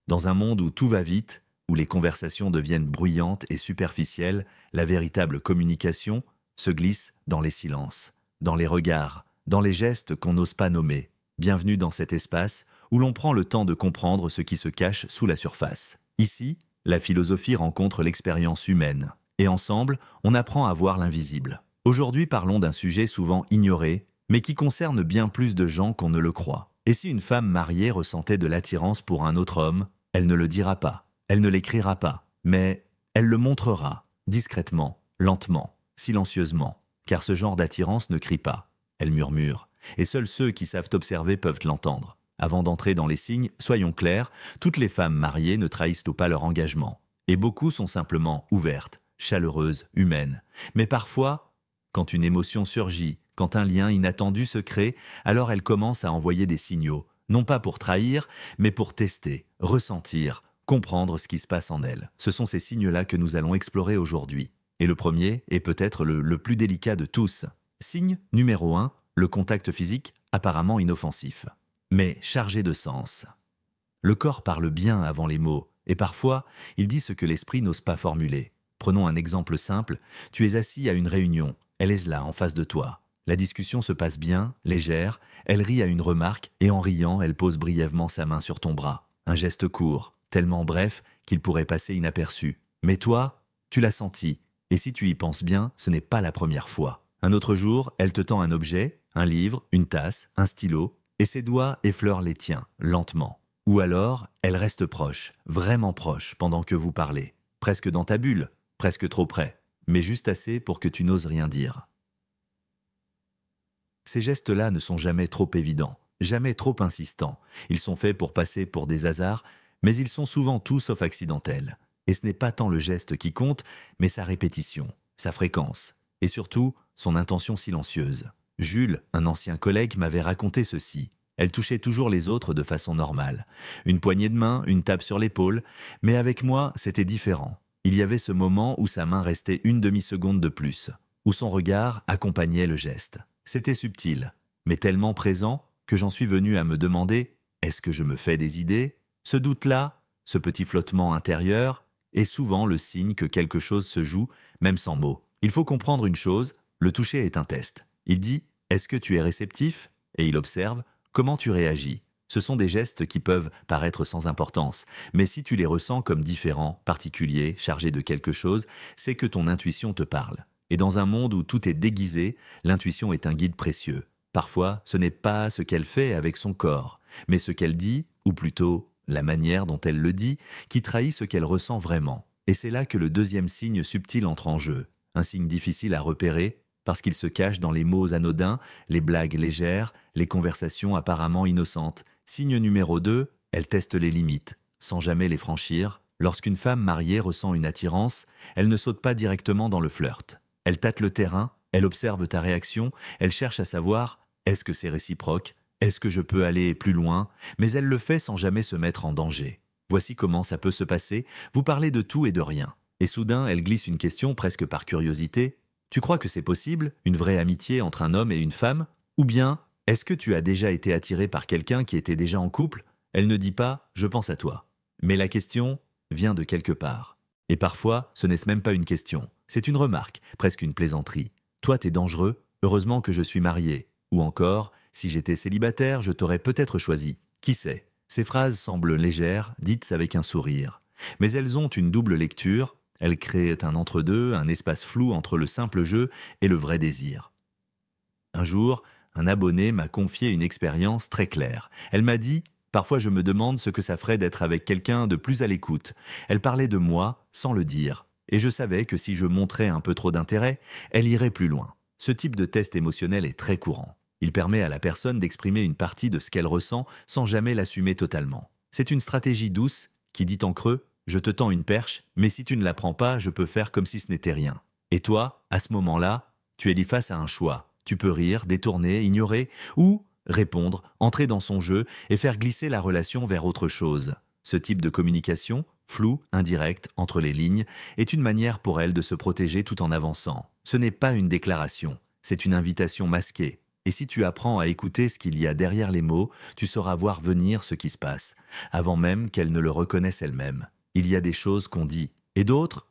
Dans un monde où tout va vite, où les conversations deviennent bruyantes et superficielles, la véritable communication se glisse dans les silences, dans les regards, dans les gestes qu'on n'ose pas nommer. Bienvenue dans cet espace où l'on prend le temps de comprendre ce qui se cache sous la surface. Ici, la philosophie rencontre l'expérience humaine. Et ensemble, on apprend à voir l'invisible. Aujourd'hui, parlons d'un sujet souvent ignoré, mais qui concerne bien plus de gens qu'on ne le croit. Et si une femme mariée ressentait de l'attirance pour un autre homme, elle ne le dira pas, elle ne l'écrira pas, mais elle le montrera, discrètement, lentement, silencieusement, car ce genre d'attirance ne crie pas, elle murmure, et seuls ceux qui savent observer peuvent l'entendre. Avant d'entrer dans les signes, soyons clairs, toutes les femmes mariées ne trahissent pas leur engagement. Et beaucoup sont simplement ouvertes, chaleureuses, humaines. Mais parfois, quand une émotion surgit, quand un lien inattendu se crée, alors elles commencent à envoyer des signaux, non pas pour trahir, mais pour tester, ressentir, comprendre ce qui se passe en elles. Ce sont ces signes-là que nous allons explorer aujourd'hui. Et le premier est peut-être le plus délicat de tous. Signe numéro 1, le contact physique apparemment inoffensif, mais chargé de sens. Le corps parle bien avant les mots, et parfois, il dit ce que l'esprit n'ose pas formuler. Prenons un exemple simple, tu es assis à une réunion, elle est là, en face de toi. La discussion se passe bien, légère, elle rit à une remarque, et en riant, elle pose brièvement sa main sur ton bras. Un geste court, tellement bref qu'il pourrait passer inaperçu. Mais toi, tu l'as senti, et si tu y penses bien, ce n'est pas la première fois. Un autre jour, elle te tend un objet, un livre, une tasse, un stylo, et ses doigts effleurent les tiens, lentement. Ou alors, elle reste proche, vraiment proche, pendant que vous parlez. Presque dans ta bulle, presque trop près, mais juste assez pour que tu n'oses rien dire. Ces gestes-là ne sont jamais trop évidents, jamais trop insistants. Ils sont faits pour passer pour des hasards, mais ils sont souvent tout sauf accidentels. Et ce n'est pas tant le geste qui compte, mais sa répétition, sa fréquence, et surtout son intention silencieuse. Jules, un ancien collègue, m'avait raconté ceci. Elle touchait toujours les autres de façon normale. Une poignée de main, une tape sur l'épaule, mais avec moi, c'était différent. Il y avait ce moment où sa main restait une demi-seconde de plus, où son regard accompagnait le geste. C'était subtil, mais tellement présent que j'en suis venu à me demander « Est-ce que je me fais des idées ?» Ce doute-là, ce petit flottement intérieur, est souvent le signe que quelque chose se joue, même sans mots. Il faut comprendre une chose, le toucher est un test. Il dit « Est-ce que tu es réceptif ?» et il observe « Comment tu réagis ?» Ce sont des gestes qui peuvent paraître sans importance, mais si tu les ressens comme différents, particuliers, chargés de quelque chose, c'est que ton intuition te parle. Et dans un monde où tout est déguisé, l'intuition est un guide précieux. Parfois, ce n'est pas ce qu'elle fait avec son corps, mais ce qu'elle dit, ou plutôt la manière dont elle le dit, qui trahit ce qu'elle ressent vraiment. Et c'est là que le deuxième signe subtil entre en jeu. Un signe difficile à repérer, parce qu'il se cache dans les mots anodins, les blagues légères, les conversations apparemment innocentes. Signe numéro 2, elle teste les limites, sans jamais les franchir. Lorsqu'une femme mariée ressent une attirance, elle ne saute pas directement dans le flirt. Elle tâte le terrain, elle observe ta réaction, elle cherche à savoir « est-ce que c'est réciproque ? Est-ce que je peux aller plus loin ?» Mais elle le fait sans jamais se mettre en danger. Voici comment ça peut se passer, vous parlez de tout et de rien. Et soudain, elle glisse une question presque par curiosité. Tu crois que c'est possible, une vraie amitié entre un homme et une femme ? Ou bien, est-ce que tu as déjà été attiré par quelqu'un qui était déjà en couple ? Elle ne dit pas « je pense à toi ». Mais la question vient de quelque part. Et parfois, ce n'est même pas une question, c'est une remarque, presque une plaisanterie. Toi, t'es dangereux, heureusement que je suis marié. Ou encore, si j'étais célibataire, je t'aurais peut-être choisi. Qui sait ? Ces phrases semblent légères, dites avec un sourire. Mais elles ont une double lecture. Elles créent un entre-deux, un espace flou entre le simple jeu et le vrai désir. Un jour, un abonné m'a confié une expérience très claire. Elle m'a dit « Parfois je me demande ce que ça ferait d'être avec quelqu'un de plus à l'écoute. » Elle parlait de moi sans le dire. Et je savais que si je montrais un peu trop d'intérêt, elle irait plus loin. Ce type de test émotionnel est très courant. Il permet à la personne d'exprimer une partie de ce qu'elle ressent sans jamais l'assumer totalement. C'est une stratégie douce qui dit en creux « Je te tends une perche, mais si tu ne la prends pas, je peux faire comme si ce n'était rien. » Et toi, à ce moment-là, tu es face à un choix. Tu peux rire, détourner, ignorer, ou répondre, entrer dans son jeu et faire glisser la relation vers autre chose. Ce type de communication, floue, indirecte, entre les lignes, est une manière pour elle de se protéger tout en avançant. Ce n'est pas une déclaration, c'est une invitation masquée. Et si tu apprends à écouter ce qu'il y a derrière les mots, tu sauras voir venir ce qui se passe, avant même qu'elle ne le reconnaisse elle-même. Il y a des choses qu'on dit, et d'autres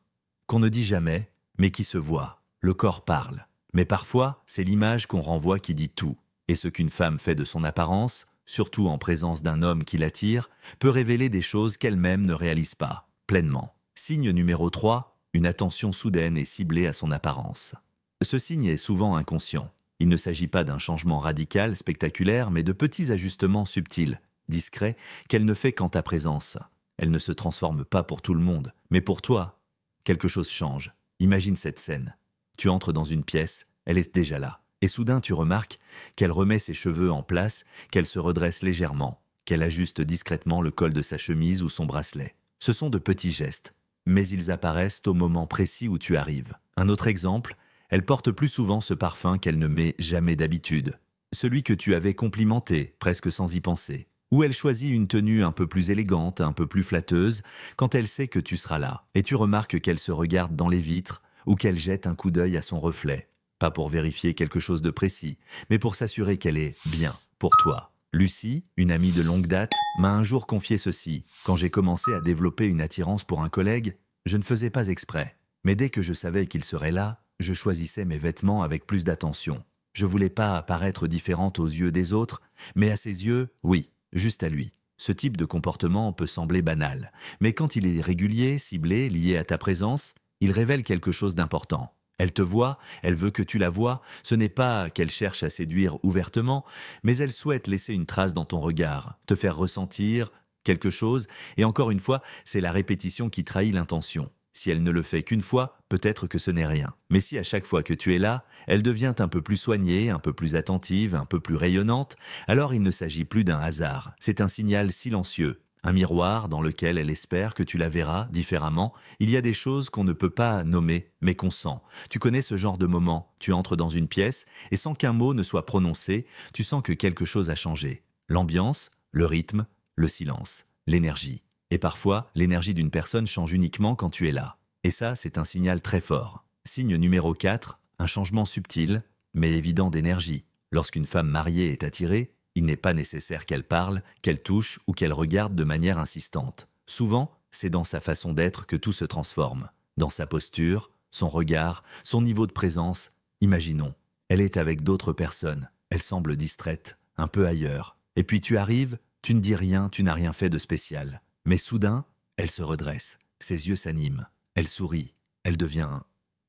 qu'on ne dit jamais, mais qui se voient. Le corps parle. Mais parfois, c'est l'image qu'on renvoie qui dit tout. Et ce qu'une femme fait de son apparence, surtout en présence d'un homme qui l'attire, peut révéler des choses qu'elle-même ne réalise pas, pleinement. Signe numéro 3, une attention soudaine et ciblée à son apparence. Ce signe est souvent inconscient. Il ne s'agit pas d'un changement radical, spectaculaire, mais de petits ajustements subtils, discrets, qu'elle ne fait qu'en ta présence. Elle ne se transforme pas pour tout le monde, mais pour toi. Quelque chose change. Imagine cette scène. Tu entres dans une pièce, elle est déjà là. Et soudain tu remarques qu'elle remet ses cheveux en place, qu'elle se redresse légèrement, qu'elle ajuste discrètement le col de sa chemise ou son bracelet. Ce sont de petits gestes, mais ils apparaissent au moment précis où tu arrives. Un autre exemple, elle porte plus souvent ce parfum qu'elle ne met jamais d'habitude. Celui que tu avais complimenté, presque sans y penser. Ou elle choisit une tenue un peu plus élégante, un peu plus flatteuse, quand elle sait que tu seras là. Et tu remarques qu'elle se regarde dans les vitres, ou qu'elle jette un coup d'œil à son reflet. Pas pour vérifier quelque chose de précis, mais pour s'assurer qu'elle est bien pour toi. Lucie, une amie de longue date, m'a un jour confié ceci. Quand j'ai commencé à développer une attirance pour un collègue, je ne faisais pas exprès. Mais dès que je savais qu'il serait là, je choisissais mes vêtements avec plus d'attention. Je voulais pas apparaître différente aux yeux des autres, mais à ses yeux, oui, juste à lui. Ce type de comportement peut sembler banal, mais quand il est régulier, ciblé, lié à ta présence, il révèle quelque chose d'important. Elle te voit, elle veut que tu la vois, ce n'est pas qu'elle cherche à séduire ouvertement, mais elle souhaite laisser une trace dans ton regard, te faire ressentir quelque chose, et encore une fois, c'est la répétition qui trahit l'intention. Si elle ne le fait qu'une fois, peut-être que ce n'est rien. Mais si à chaque fois que tu es là, elle devient un peu plus soignée, un peu plus attentive, un peu plus rayonnante, alors il ne s'agit plus d'un hasard, c'est un signal silencieux. Un miroir dans lequel elle espère que tu la verras différemment. Il y a des choses qu'on ne peut pas nommer, mais qu'on sent. Tu connais ce genre de moment. Tu entres dans une pièce et sans qu'un mot ne soit prononcé, tu sens que quelque chose a changé. L'ambiance, le rythme, le silence, l'énergie. Et parfois, l'énergie d'une personne change uniquement quand tu es là. Et ça, c'est un signal très fort. Signe numéro 4, un changement subtil, mais évident d'énergie. Lorsqu'une femme mariée est attirée, il n'est pas nécessaire qu'elle parle, qu'elle touche ou qu'elle regarde de manière insistante. Souvent, c'est dans sa façon d'être que tout se transforme. Dans sa posture, son regard, son niveau de présence. Imaginons, elle est avec d'autres personnes. Elle semble distraite, un peu ailleurs. Et puis tu arrives, tu ne dis rien, tu n'as rien fait de spécial. Mais soudain, elle se redresse. Ses yeux s'animent. Elle sourit. Elle devient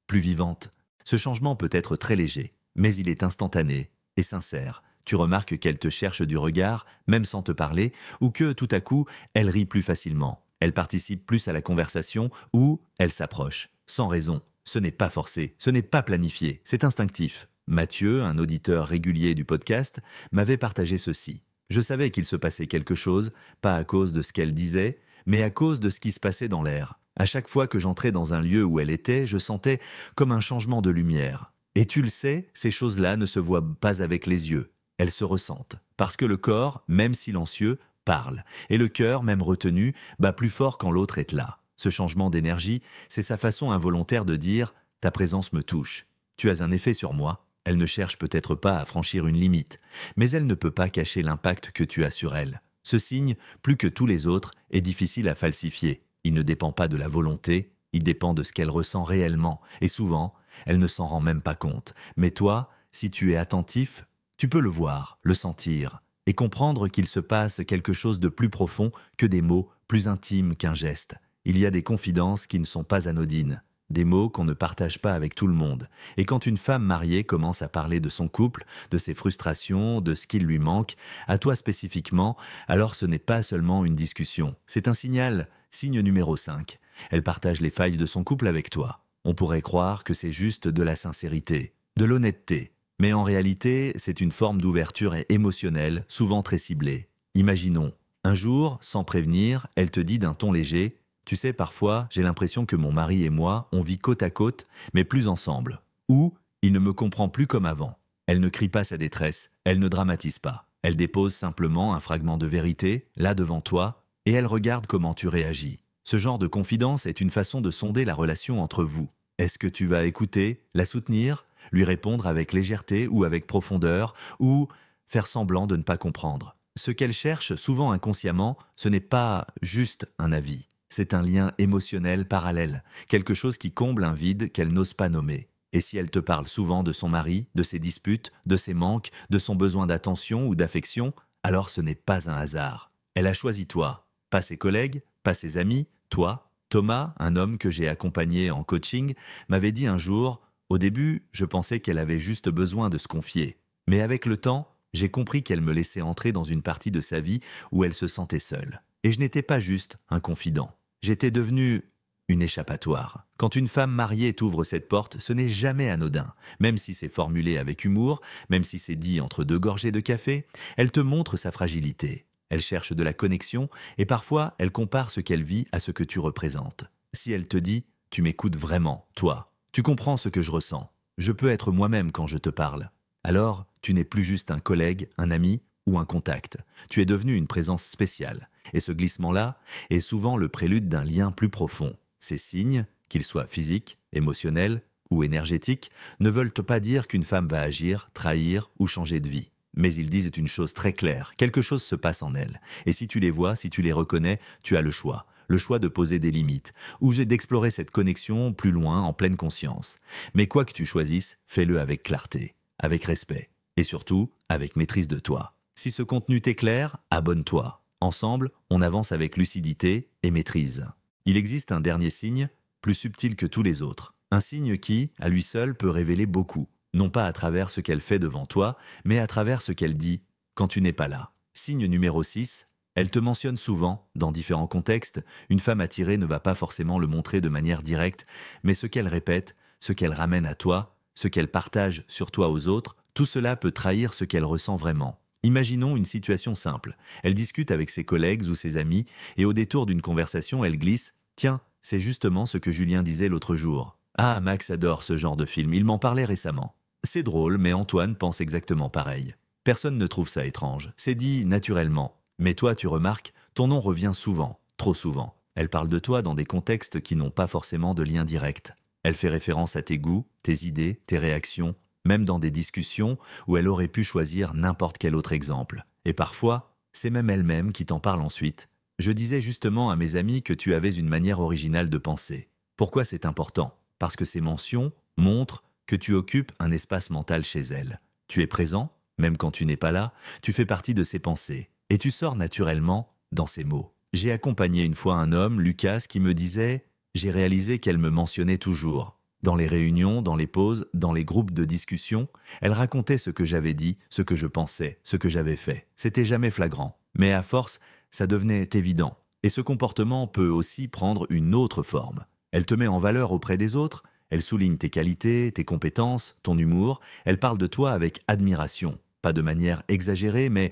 plus vivante. Ce changement peut être très léger, mais il est instantané et sincère. Tu remarques qu'elle te cherche du regard, même sans te parler, ou que, tout à coup, elle rit plus facilement. Elle participe plus à la conversation, ou elle s'approche. Sans raison. Ce n'est pas forcé, ce n'est pas planifié, c'est instinctif. Mathieu, un auditeur régulier du podcast, m'avait partagé ceci. Je savais qu'il se passait quelque chose, pas à cause de ce qu'elle disait, mais à cause de ce qui se passait dans l'air. À chaque fois que j'entrais dans un lieu où elle était, je sentais comme un changement de lumière. Et tu le sais, ces choses-là ne se voient pas avec les yeux. Elles se ressentent, parce que le corps, même silencieux, parle, et le cœur, même retenu, bat plus fort quand l'autre est là. Ce changement d'énergie, c'est sa façon involontaire de dire « ta présence me touche, tu as un effet sur moi ». Elle ne cherche peut-être pas à franchir une limite, mais elle ne peut pas cacher l'impact que tu as sur elle. Ce signe, plus que tous les autres, est difficile à falsifier. Il ne dépend pas de la volonté, il dépend de ce qu'elle ressent réellement, et souvent, elle ne s'en rend même pas compte. Mais toi, si tu es attentif, tu peux le voir, le sentir, et comprendre qu'il se passe quelque chose de plus profond que des mots, plus intimes qu'un geste. Il y a des confidences qui ne sont pas anodines, des mots qu'on ne partage pas avec tout le monde. Et quand une femme mariée commence à parler de son couple, de ses frustrations, de ce qu'il lui manque, à toi spécifiquement, alors ce n'est pas seulement une discussion, c'est un signal, signe numéro 5. Elle partage les failles de son couple avec toi. On pourrait croire que c'est juste de la sincérité, de l'honnêteté. Mais en réalité, c'est une forme d'ouverture émotionnelle, souvent très ciblée. Imaginons, un jour, sans prévenir, elle te dit d'un ton léger « Tu sais, parfois, j'ai l'impression que mon mari et moi, on vit côte à côte, mais plus ensemble. » Ou « Il ne me comprend plus comme avant. » Elle ne crie pas sa détresse, elle ne dramatise pas. Elle dépose simplement un fragment de vérité, là devant toi, et elle regarde comment tu réagis. Ce genre de confidence est une façon de sonder la relation entre vous. Est-ce que tu vas écouter, la soutenir ? lui répondre avec légèreté ou avec profondeur, ou faire semblant de ne pas comprendre. Ce qu'elle cherche, souvent inconsciemment, ce n'est pas juste un avis. C'est un lien émotionnel parallèle, quelque chose qui comble un vide qu'elle n'ose pas nommer. Et si elle te parle souvent de son mari, de ses disputes, de ses manques, de son besoin d'attention ou d'affection, alors ce n'est pas un hasard. Elle a choisi toi, pas ses collègues, pas ses amis, toi. Thomas, un homme que j'ai accompagné en coaching, m'avait dit un jour, au début, je pensais qu'elle avait juste besoin de se confier. Mais avec le temps, j'ai compris qu'elle me laissait entrer dans une partie de sa vie où elle se sentait seule. Et je n'étais pas juste un confident. J'étais devenu une échappatoire. Quand une femme mariée t'ouvre cette porte, ce n'est jamais anodin. Même si c'est formulé avec humour, même si c'est dit entre deux gorgées de café, elle te montre sa fragilité. Elle cherche de la connexion et parfois elle compare ce qu'elle vit à ce que tu représentes. Si elle te dit « tu m'écoutes vraiment, toi, tu comprends ce que je ressens, je peux être moi-même quand je te parle », alors tu n'es plus juste un collègue, un ami ou un contact. Tu es devenu une présence spéciale. Et ce glissement-là est souvent le prélude d'un lien plus profond. Ces signes, qu'ils soient physiques, émotionnels ou énergétiques, ne veulent pas dire qu'une femme va agir, trahir ou changer de vie. Mais ils disent une chose très claire, quelque chose se passe en elle. Et si tu les vois, si tu les reconnais, tu as le choix. Le choix de poser des limites, ou d'explorer cette connexion plus loin en pleine conscience. Mais quoi que tu choisisses, fais-le avec clarté, avec respect, et surtout avec maîtrise de toi. Si ce contenu t'éclaire, abonne-toi. Ensemble, on avance avec lucidité et maîtrise. Il existe un dernier signe, plus subtil que tous les autres. Un signe qui, à lui seul, peut révéler beaucoup. Non pas à travers ce qu'elle fait devant toi, mais à travers ce qu'elle dit quand tu n'es pas là. Signe numéro 6, elle te mentionne souvent, dans différents contextes. Une femme attirée ne va pas forcément le montrer de manière directe, mais ce qu'elle répète, ce qu'elle ramène à toi, ce qu'elle partage sur toi aux autres, tout cela peut trahir ce qu'elle ressent vraiment. Imaginons une situation simple. Elle discute avec ses collègues ou ses amis et au détour d'une conversation, elle glisse « Tiens, c'est justement ce que Julien disait l'autre jour. Ah, Max adore ce genre de film, il m'en parlait récemment. C'est drôle, mais Antoine pense exactement pareil. » Personne ne trouve ça étrange. C'est dit naturellement. Mais toi, tu remarques, ton nom revient souvent, trop souvent. Elle parle de toi dans des contextes qui n'ont pas forcément de lien direct. Elle fait référence à tes goûts, tes idées, tes réactions, même dans des discussions où elle aurait pu choisir n'importe quel autre exemple. Et parfois, c'est même elle-même qui t'en parle ensuite. Je disais justement à mes amis que tu avais une manière originale de penser. Pourquoi c'est important? Parce que ces mentions montrent que tu occupes un espace mental chez elle. Tu es présent, même quand tu n'es pas là, tu fais partie de ses pensées. Et tu sors naturellement dans ses mots. J'ai accompagné une fois un homme, Lucas, qui me disait « J'ai réalisé qu'elle me mentionnait toujours ». Dans les réunions, dans les pauses, dans les groupes de discussion, elle racontait ce que j'avais dit, ce que je pensais, ce que j'avais fait. C'était jamais flagrant. Mais à force, ça devenait évident. Et ce comportement peut aussi prendre une autre forme. Elle te met en valeur auprès des autres, elle souligne tes qualités, tes compétences, ton humour, elle parle de toi avec admiration. Pas de manière exagérée, mais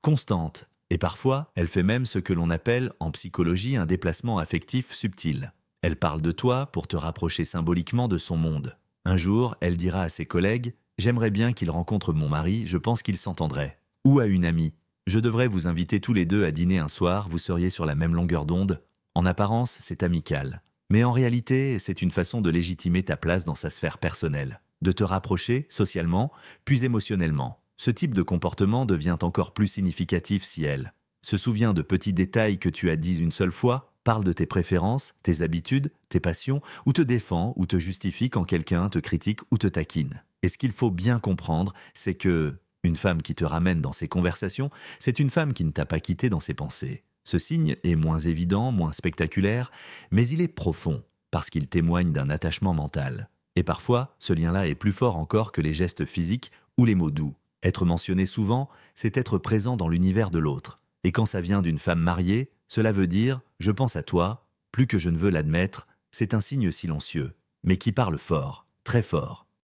constante. Et parfois, elle fait même ce que l'on appelle en psychologie un déplacement affectif subtil. Elle parle de toi pour te rapprocher symboliquement de son monde. Un jour, elle dira à ses collègues « J'aimerais bien qu'il rencontre mon mari, je pense qu'il s'entendrait. » Ou à une amie « Je devrais vous inviter tous les deux à dîner un soir, vous seriez sur la même longueur d'onde. » En apparence, c'est amical. Mais en réalité, c'est une façon de légitimer ta place dans sa sphère personnelle, de te rapprocher socialement, puis émotionnellement. Ce type de comportement devient encore plus significatif si elle se souvient de petits détails que tu as dit une seule fois, parle de tes préférences, tes habitudes, tes passions, ou te défend ou te justifie quand quelqu'un te critique ou te taquine. Et ce qu'il faut bien comprendre, c'est que une femme qui te ramène dans ses conversations, c'est une femme qui ne t'a pas quitté dans ses pensées. Ce signe est moins évident, moins spectaculaire, mais il est profond, parce qu'il témoigne d'un attachement mental. Et parfois, ce lien-là est plus fort encore que les gestes physiques ou les mots doux. Être mentionné souvent, c'est être présent dans l'univers de l'autre. Et quand ça vient d'une femme mariée, cela veut dire « je pense à toi », plus que je ne veux l'admettre, c'est un signe silencieux, mais qui parle fort, très fort.